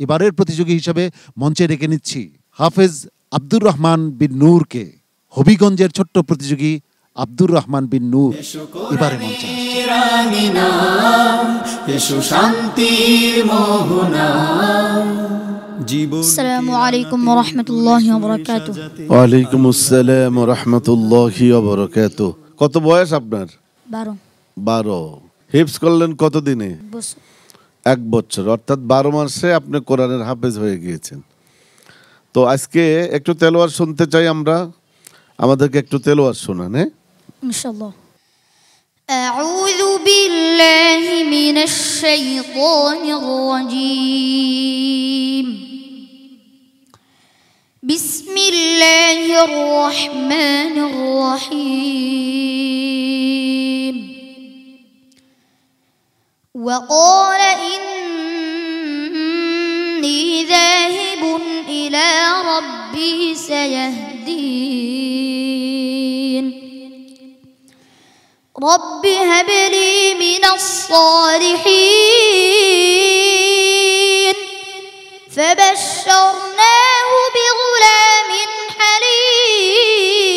এবারের প্রতিযোগী হিসেবে মঞ্চে ডেকে নিচ্ছি হাফেজ আব্দুর রহমান বিন নূরকে। হবিগঞ্জের ছোট্ট প্রতিযোগী আব্দুর রহমান বিন নূর এবারে মঞ্চে আসসালামু আলাইকুম ওয়া রাহমাতুল্লাহি ওয়া বারাকাতুহু। ওয়া আলাইকুম আসসালাম ওয়া রাহমাতুল্লাহি ওয়া বারাকাতুহু। কত বয়স আপনার? 12। হিফজ করলেন কত দিনে? 1 বছর, অর্থাৎ 12 মাসে আপনি কোরআনের হাফেজ হয়ে গিয়েছেন। তো আজকে একটু তেলাওয়াত শুনতে চাই আমরা, আমাদেরকে একটু তেলাওয়াত শোনান। হ্যাঁ ইনশাআল্লাহ। আউযু বিল্লাহি মিনাশ শাইতানির রাজীম। বিসমিল্লাহির রহমানির রহিম। وقال إني ذاهب إلى ربي سيهدين رب هب لي من الصالحين فبشرناه بغلام حليم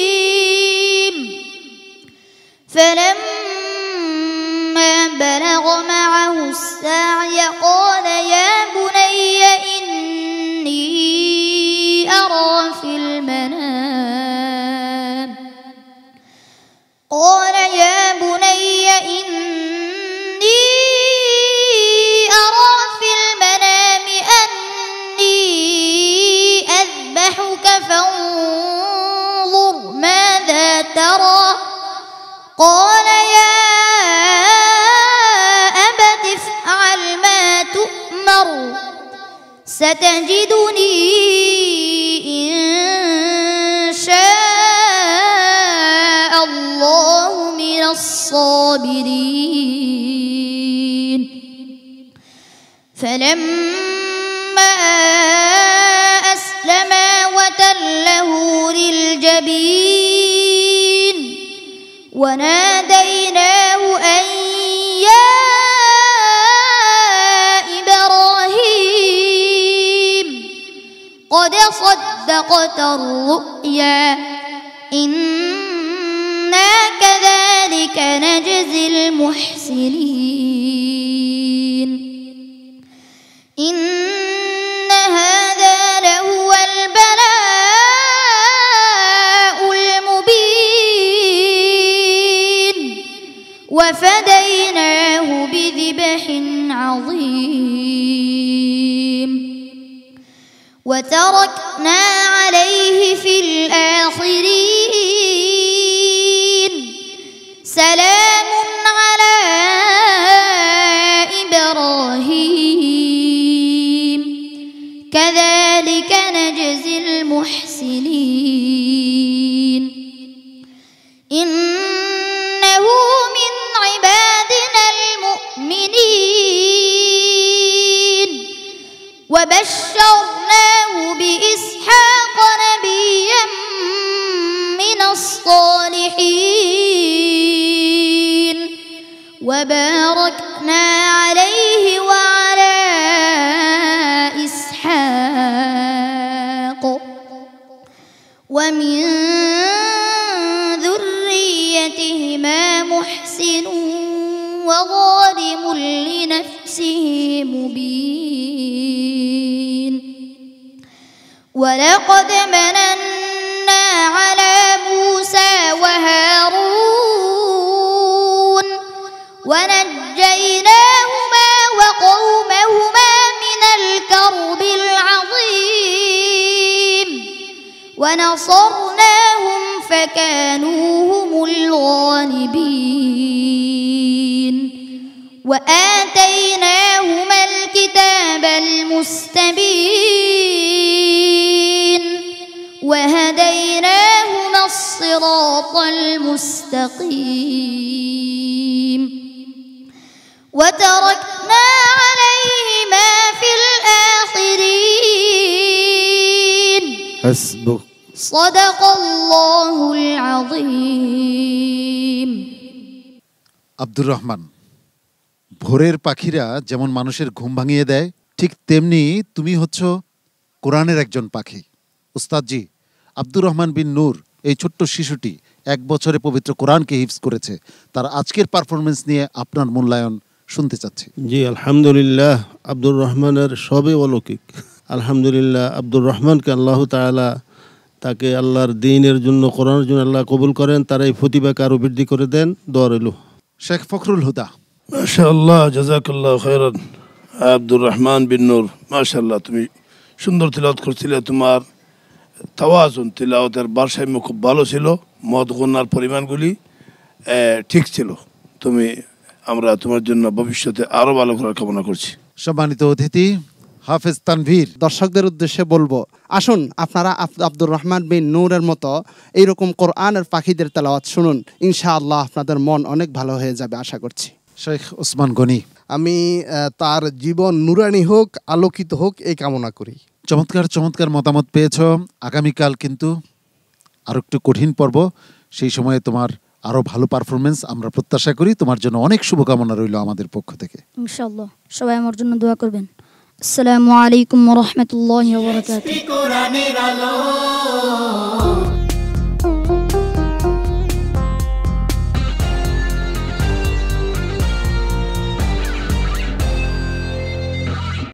فلما بلغ معه السعي قال يا بني إني أرى في المنام أني أذبحك فانظر ماذا ترى قال يا أبت افعل ما تؤمر ستجدني إن شاء الله من الصابرين فلما أسلما وتله للجبين وناديناه أن يا إبراهيم قد صدقت الرؤيا إنا كذلك نجزي المحسنين إن هذا لهو البلاء المبين وفديناه بذبح عظيم وتركنا عليه في الآخرين سلام على إبراهيم كذلك نجزي المحسنين إنه من عبادنا المؤمنين وبشرناه بإسحاق نبيا من الصالحين وباركنا عليه وعلى إسحاق ومن ذريتهما محسن وظالم لنفسه مبين ولقد مننا على موسى وهارون ونجيناهما وقومهما من الكرب العظيم ونصرناهم فكانوا هم الغالبين وآتيناهما الكتاب المستبين وهديناهما الصراط المستقيم وتركنا عليهما في الآخرين حسبك صدق الله العظيم আব্দুর রহমান, ভোরের পাখিরা যেমন মানুষের ঘুম ভাঙিয়ে দেয়, ঠিক তেমনি তুমি হচ্ছ কোরআনের একজন পাখি। উস্তাদজি, আব্দুর রহমান বিন নূর এই ছোট্ট শিশুটি 1 বছরে পবিত্র কোরআনকে হিফজ করেছে, তার আজকের পারফরমেন্স নিয়ে আপনার মূল্যায়ন শুনতে চাচ্ছি। জি আলহামদুলিল্লাহ, আব্দুর রহমানের সবই অলৌকিক। আলহামদুলিল্লাহ, আব্দুর রহমানকে আল্লাহ তাআলা তাকে আল্লাহর দ্বীনের জন্য, কোরআনের জন্য আল্লাহ কবুল করেন, তার এই প্রতিভাকে আরো বৃদ্ধি করে দেন। দোয়া রইল। শেখ ফখরুল হুদা। মাশাআল্লাহ, জাযাকাল্লাহ খাইরান। আব্দুর রহমান বিন নূর, মাশাআল্লাহ, তুমি সুন্দর তিলাওয়াত করছিলে। তোমার তাওয়াজুন, তিলাওয়াতের ভারসাম্য খুব ভালো ছিল। মদ গুনার পরিমাণগুলি ঠিক ছিল। আমরা তোমার জন্য ভবিষ্যতে আরো ভালো করার কামনা করছি। সম্মানিত অতিথি হাফেজ তানভীর। দর্শকদের উদ্দেশ্যে বলবো, আসুন আপনারা আব্দুর রহমান বিন নূরের মতো এইরকম কোরআনের পাখিদের তেলাওয়াত শুনুন, ইনশাআল্লাহ আপনাদের মন অনেক ভালো হয়ে যাবে আশা করছি। শেখ ওসমান গনি। আমি তার জীবন নুরানি হোক, আলোকিত হোক, এই কামনা করি। চমৎকার চমৎকার মতামত পেয়েছ। আগামীকাল কিন্তু আরো একটু কঠিন পর্ব, সেই সময়ে তোমার আরো ভালো পারফরমেন্স আমরা প্রত্যাশা করি। তোমার জন্য অনেক শুভকামনা রইল আমাদের পক্ষ থেকে। ইনশাআল্লাহ সবাই আমার জন্য দোয়া করবেন। আসসালামু আলাইকুম ওয়া রাহমাতুল্লাহি ওয়া বারাকাতুহু।